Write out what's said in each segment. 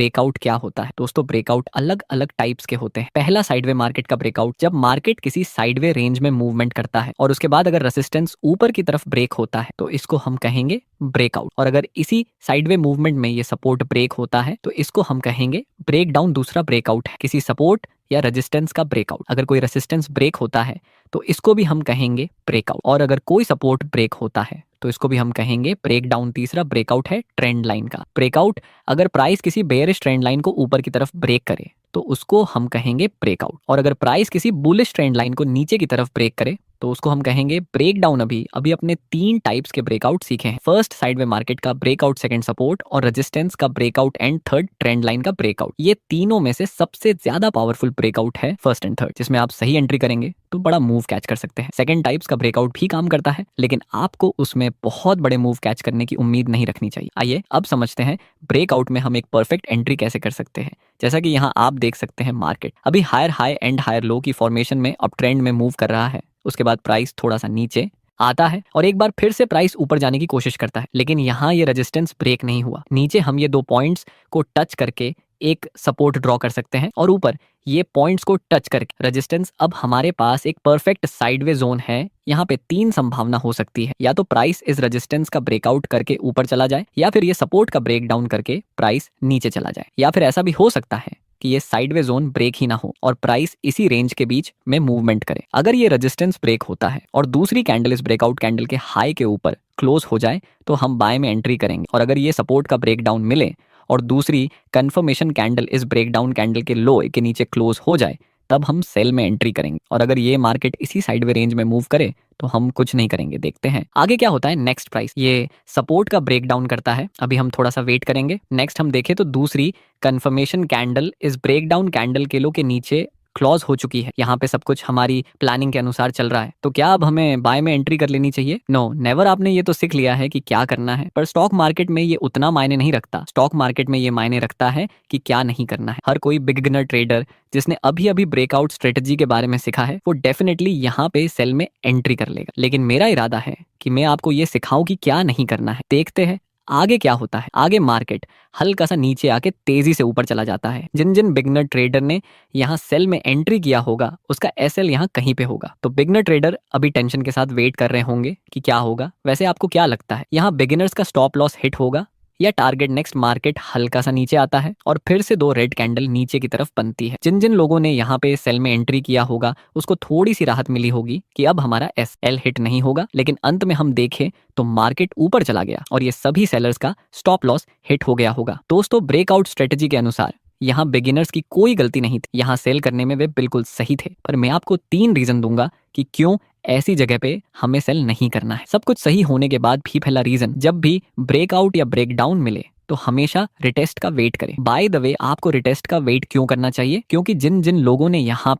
Breakout क्या होता है। दोस्तों ब्रेकआउट अलग अलग टाइप्स के होते हैं। पहला साइडवे मार्केट का ब्रेकआउट, जब मार्केट किसी साइडवे रेंज में मूवमेंट करता है और उसके बाद अगर रेजिस्टेंस ऊपर की तरफ ब्रेक होता है तो इसको हम कहेंगे ब्रेकआउट। और अगर इसी साइडवे मूवमेंट में ये सपोर्ट ब्रेक होता है तो इसको हम कहेंगे ब्रेक डाउन। दूसरा ब्रेकआउट है किसी सपोर्ट या रेजिस्टेंस का ब्रेकआउट। अगर कोई रेजिस्टेंस ब्रेक होता है तो इसको भी हम कहेंगे ब्रेकआउट। और अगर कोई सपोर्ट ब्रेक होता है तो इसको भी हम कहेंगे ब्रेक डाउन। तीसरा ब्रेकआउट है ट्रेंड लाइन का ब्रेकआउट। अगर प्राइस किसी बेयरिश ट्रेंड लाइन को ऊपर की तरफ ब्रेक करे तो उसको हम कहेंगे ब्रेकआउट। और अगर प्राइस किसी बुलिश ट्रेंड लाइन को नीचे की तरफ ब्रेक करे तो उसको हम कहेंगे ब्रेक डाउन। अभी अपने 3 टाइप्स के ब्रेकआउट सीखे हैं। फर्स्ट साइडवे मार्केट का ब्रेकआउट, सेकंड सपोर्ट और रेजिस्टेंस का breakout and third trend line का ब्रेकआउट। ये तीनों में से सबसे ज्यादा पावरफुल ब्रेकआउट है फर्स्ट एंड थर्ड, जिसमें आप सही एंट्री करेंगे तो बड़ा मूव कैच कर सकते हैं। सेकंड टाइप्स का ब्रेकआउट भी काम करता है लेकिन आपको उसमें बहुत बड़े मूव कैच करने की उम्मीद नहीं रखनी चाहिए। आइए अब समझते हैं ब्रेकआउट में हम एक परफेक्ट एंट्री कैसे कर सकते हैं। जैसा कि यहाँ आप देख सकते हैं मार्केट अभी higher high and higher low की फॉर्मेशन में अप ट्रेंड में मूव कर रहा है। उसके बाद प्राइस थोड़ा सा नीचे आता है और एक बार फिर से प्राइस ऊपर जाने की कोशिश करता है, लेकिन यहाँ ये रेजिस्टेंस ब्रेक नहीं हुआ। नीचे हम ये 2 पॉइंट्स को टच करके एक सपोर्ट ड्रॉ कर सकते हैं और ऊपर ये पॉइंट्स को टच करके रेजिस्टेंस। अब हमारे पास एक परफेक्ट साइडवे जोन है। यहाँ पे 3 संभावना हो सकती है, या तो प्राइस इस रेजिस्टेंस का ब्रेकआउट करके ऊपर चला जाए, या फिर ये सपोर्ट का ब्रेक डाउन करके प्राइस नीचे चला जाए, या फिर ऐसा भी हो सकता है कि ये साइडवे जोन ब्रेक ही ना हो और प्राइस इसी रेंज के बीच में मूवमेंट करे। अगर ये रेजिस्टेंस ब्रेक होता है और दूसरी कैंडल इस ब्रेकआउट कैंडल के हाई के ऊपर क्लोज हो जाए तो हम बाय में एंट्री करेंगे। और अगर ये सपोर्ट का ब्रेक डाउन मिले और दूसरी कंफर्मेशन कैंडल इस ब्रेक डाउन कैंडल के लो के नीचे क्लोज हो जाए तब हम सेल में एंट्री करेंगे। और अगर ये मार्केट इसी साइडवे रेंज में मूव करे तो हम कुछ नहीं करेंगे। देखते हैं आगे क्या होता है। नेक्स्ट प्राइस ये सपोर्ट का ब्रेक डाउन करता है, अभी हम थोड़ा सा वेट करेंगे। नेक्स्ट हम देखें तो दूसरी कंफर्मेशन कैंडल इस ब्रेक डाउन कैंडल के लो के नीचे क्लोज हो चुकी है। यहाँ पे सब कुछ हमारी प्लानिंग के अनुसार चल रहा है, तो क्या अब हमें बाय में एंट्री कर लेनी चाहिए? No never. आपने ये तो सीख लिया है कि क्या करना है, पर स्टॉक मार्केट में ये उतना मायने नहीं रखता। स्टॉक मार्केट में ये मायने रखता है कि क्या नहीं करना है। हर कोई बिगिनर ट्रेडर जिसने अभी अभी ब्रेकआउट स्ट्रेटजी के बारे में सीखा है वो डेफिनेटली यहाँ पे सेल में एंट्री कर लेगा। लेकिन मेरा इरादा है कि मैं आपको ये सिखाऊं कि क्या नहीं करना है। देखते हैं आगे क्या होता है। आगे मार्केट हल्का सा नीचे आके तेजी से ऊपर चला जाता है। जिन जिन बिगनर ट्रेडर ने यहाँ सेल में एंट्री किया होगा उसका एसएल यहाँ कहीं पे होगा। तो बिगनर ट्रेडर अभी टेंशन के साथ वेट कर रहे होंगे कि क्या होगा। वैसे आपको क्या लगता है, यहाँ बिगिनर्स का स्टॉप लॉस हिट होगा या टारगेट? नेक्स्ट मार्केट हल्का सा नीचे आता है और फिर से 2 रेड कैंडल नीचे की तरफ बनती है। जिन जिन लोगों ने यहाँ पे सेल में एंट्री किया होगा उसको थोड़ी सी राहत मिली होगी कि अब हमारा एसएल हिट नहीं होगा, लेकिन अंत में हम देखें तो मार्केट ऊपर चला गया और ये सभी सेलर्स का स्टॉप लॉस हिट हो गया होगा। दोस्तों ब्रेकआउट स्ट्रेटजी के अनुसार यहाँ बिगिनर्स की कोई गलती नहीं थी, यहाँ सेल करने में वे बिल्कुल सही थे। पर मैं आपको 3 रीजन दूंगा कि क्यों ऐसी जगह पे हमें सेल नहीं करना है। सब कुछ सही होने के बाद भी पहला रीजन, जब भी ब्रेकआउट या ब्रेक डाउन मिले तो हमेशा रिटेस्ट का वेट करें। बाय द वे आपको रिटेस्ट का वेट क्यों करना चाहिए? क्योंकि जिन जिन लोगों ने यहाँ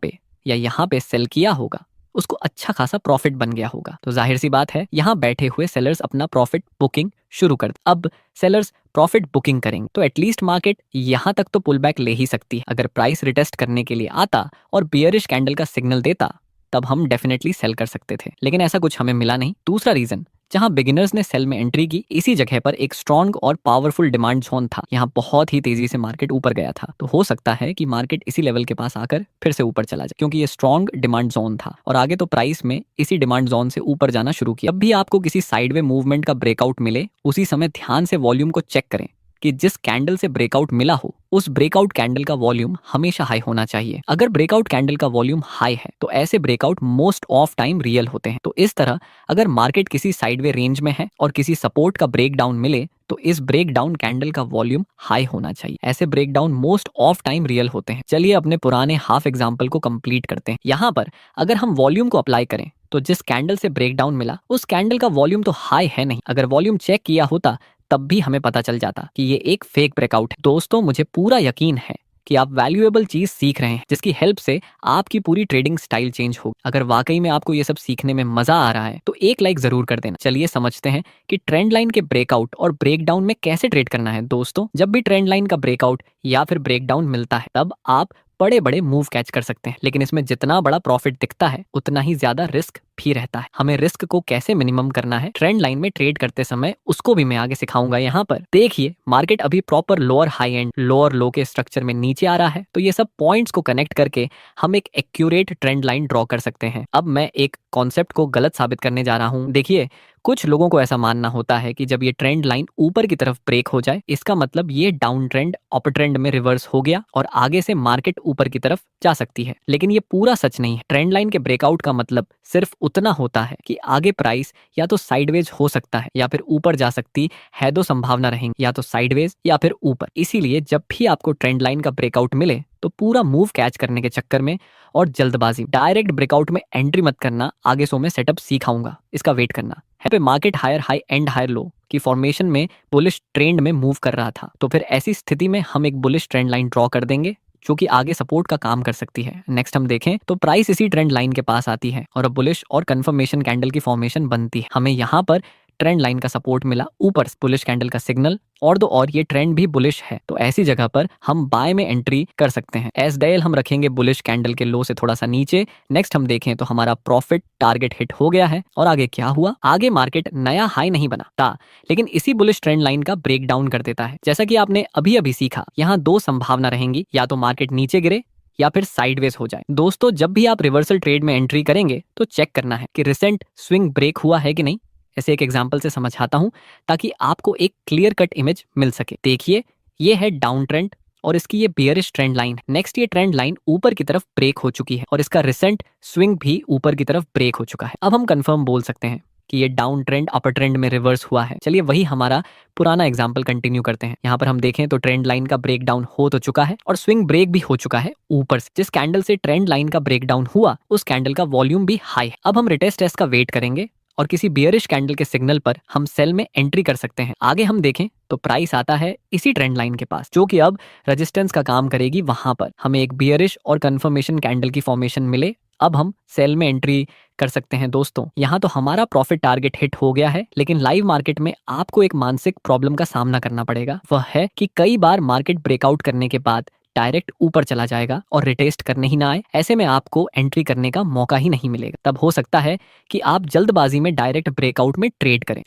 पे सेल किया होगा उसको अच्छा खासा प्रॉफिट बन गया होगा। तो जाहिर सी बात है यहाँ बैठे हुए सेलर्स अपना प्रॉफिट बुकिंग शुरू कर। अब सेलर्स प्रॉफिट बुकिंग करेंगे तो एटलीस्ट मार्केट यहाँ तक तो पुल बैक ले ही सकती है। अगर प्राइस रिटेस्ट करने के लिए आता और बियरिश कैंडल का सिग्नल देता तब हम डेफिनेटली सेल कर सकते थे, लेकिन ऐसा कुछ हमें मिला नहीं। दूसरा रीजन, जहां बिगिनर्स ने सेल में एंट्री की इसी जगह पर एक स्ट्रॉन्ग और पावरफुल डिमांड जोन था। यहां बहुत ही तेजी से मार्केट ऊपर गया था, तो हो सकता है कि मार्केट इसी लेवल के पास आकर फिर से ऊपर चला जाए, क्योंकि ये स्ट्रॉन्ग डिमांड जोन था और आगे तो प्राइस में इसी डिमांड जोन से ऊपर जाना शुरू किया। जब भी आपको किसी साइडवे मूवमेंट का ब्रेकआउट मिले उसी समय ध्यान से वॉल्यूम को चेक करें कि जिस कैंडल से ब्रेकआउट मिला हो उस ब्रेकआउट कैंडल का वॉल्यूम हमेशा हाई होना चाहिए। अगर ब्रेकआउट कैंडल का वॉल्यूम हाई है तो ऐसे breakout most of time real होते हैं। तो इस तरह अगर मार्केट किसी साइडवे रेंज में है और किसी सपोर्ट का ब्रेक डाउन मिले तो इस ब्रेक डाउन कैंडल का वॉल्यूम हाई होना चाहिए। ऐसे break down most of time real होते हैं। चलिए अपने पुराने हाफ एग्जाम्पल को कंप्लीट करते हैं। यहाँ पर अगर हम वॉल्यूम को अप्लाई करें तो जिस कैंडल से ब्रेक डाउन मिला उस कैंडल का वॉल्यूम तो हाई है नहीं। अगर वॉल्यूम चेक किया होता तब भी हमें पता चल जाता कि ये एक फेक ब्रेकआउट है। दोस्तों मुझे पूरा यकीन है कि आप वैल्यूएबल चीज सीख रहे हैं जिसकी हेल्प से आपकी पूरी ट्रेडिंग स्टाइल चेंज हो। अगर वाकई में आपको ये सब सीखने में मजा आ रहा है तो एक लाइक जरूर कर देना। चलिए समझते हैं कि ट्रेंड लाइन के ब्रेकआउट और ब्रेकडाउन में कैसे ट्रेड करना है। दोस्तों जब भी ट्रेंड लाइन का ब्रेकआउट या फिर ब्रेकडाउन मिलता है तब आप बड़े बड़े मूव कैच कर सकते हैं, लेकिन इसमें जितना बड़ा प्रॉफिट दिखता है उतना ही ज्यादा रिस्क भी रहता है। हमें रिस्क को कैसे मिनिमम करना है ट्रेंड लाइन में ट्रेड करते समय, उसको भी मैं आगे सिखाऊंगा। यहाँ पर देखिए मार्केट अभी proper lower high and lower लो के स्ट्रक्चर में नीचे आ रहा है, तो ये सब पॉइंट्स को कनेक्ट करके हम एक एक्यूरेट ट्रेंड लाइन ड्रॉ कर सकते हैं। अब मैं एक कॉन्सेप्ट को गलत साबित करने जा रहा हूँ। देखिए कुछ लोगों को ऐसा मानना होता है कि जब ये ट्रेंड लाइन ऊपर की तरफ ब्रेक हो जाए, इसका मतलब ये डाउन ट्रेंड अपर ट्रेंड में रिवर्स हो गया और आगे से मार्केट ऊपर की तरफ जा सकती है, लेकिन ये पूरा सच नहीं है। ट्रेंड लाइन के ब्रेकआउट का मतलब सिर्फ उतना होता है कि आगे प्राइस या तो साइडवेज हो सकता है या फिर ऊपर जा सकती है। दो संभावना रहेंगी, या तो साइडवेज या फिर ऊपर। इसीलिए जब भी आपको ट्रेंड लाइन का ब्रेकआउट मिले तो पूरा मूव कैच करने के चक्कर में और जल्दबाजी डायरेक्ट ब्रेकआउट में एंट्री मत करना। आगे सो में सेटअप सिखाऊंगा, इसका वेट करना है। पे market higher high and higher low की फॉर्मेशन में बुलिश ट्रेंड में मूव कर रहा था, तो फिर ऐसी स्थिति में हम एक बुलिश ट्रेंड लाइन ड्रॉ कर देंगे जो कि आगे सपोर्ट का काम कर सकती है। नेक्स्ट हम देखें तो प्राइस इसी ट्रेंड लाइन के पास आती है और अब बुलिश और कंफर्मेशन कैंडल की फॉर्मेशन बनती है। हमें यहाँ पर ट्रेंड लाइन का सपोर्ट मिला, ऊपर बुलिश कैंडल का सिग्नल, और ये ट्रेंड भी बुलिश है, तो ऐसी जगह पर हम बाय में एंट्री कर सकते हैं। एसडेएल हम रखेंगे बुलिश कैंडल के लो से थोड़ा सा नीचे। नेक्स्ट हम देखें तो हमारा प्रॉफिट टारगेट हिट हो गया है और आगे क्या हुआ, आगे मार्केट नया हाई नहीं बनाता, लेकिन इसी बुलिश ट्रेंड लाइन का ब्रेक डाउन कर देता है। जैसा कि आपने अभी अभी सीखा, यहाँ दो संभावना रहेंगी, या तो मार्केट नीचे गिरे या फिर साइडवेज हो जाए। दोस्तों जब भी आप रिवर्सल ट्रेड में एंट्री करेंगे तो चेक करना है कि रिसेंट स्विंग ब्रेक हुआ है कि नहीं। ऐसे एक एग्जांपल से समझाता हूं ताकि आपको एक क्लियर कट इमेज मिल सके। देखिए ये है डाउन ट्रेंड और इसकी ये बियरिश ट्रेंड लाइन। नेक्स्ट ये ट्रेंड लाइन ऊपर की तरफ ब्रेक हो चुकी है और इसका रिसेंट स्विंग भी ऊपर की तरफ ब्रेक हो चुका है। अब हम कंफर्म बोल सकते हैं कि ये डाउन ट्रेंड अपर ट्रेंड में रिवर्स हुआ है। चलिए वही हमारा पुराना एग्जांपल कंटिन्यू करते हैं। यहाँ पर हम देखें तो ट्रेंड लाइन का ब्रेक डाउन हो तो चुका है और स्विंग ब्रेक भी हो चुका है ऊपर से। जिस कैंडल से ट्रेंड लाइन का ब्रेक डाउन हुआ उस कैंडल का वॉल्यूम भी हाई है। अब हम रिटेस्ट टेस्ट का वेट करेंगे और किसी बियरिश कैंडल के सिग्नल पर हम सेल में एंट्री कर सकते हैं। आगे हम देखें तो प्राइस आता है इसी ट्रेंड लाइन के पास, जो कि अब रेजिस्टेंस का काम करेगी। वहां पर हमें एक बियरिश और कंफर्मेशन कैंडल की फॉर्मेशन मिले, अब हम सेल में एंट्री कर सकते हैं। दोस्तों यहाँ तो हमारा प्रॉफिट टारगेट हिट हो गया है, लेकिन लाइव मार्केट में आपको एक मानसिक प्रॉब्लम का सामना करना पड़ेगा। वह है कि कई बार मार्केट ब्रेकआउट करने के बाद डायरेक्ट ऊपर चला जाएगा और रिटेस्ट करने ही ना आए। ऐसे में आपको एंट्री करने का मौका ही नहीं मिलेगा। तब हो सकता है कि आप जल्दबाजी में डायरेक्ट ब्रेकआउट में ट्रेड करें।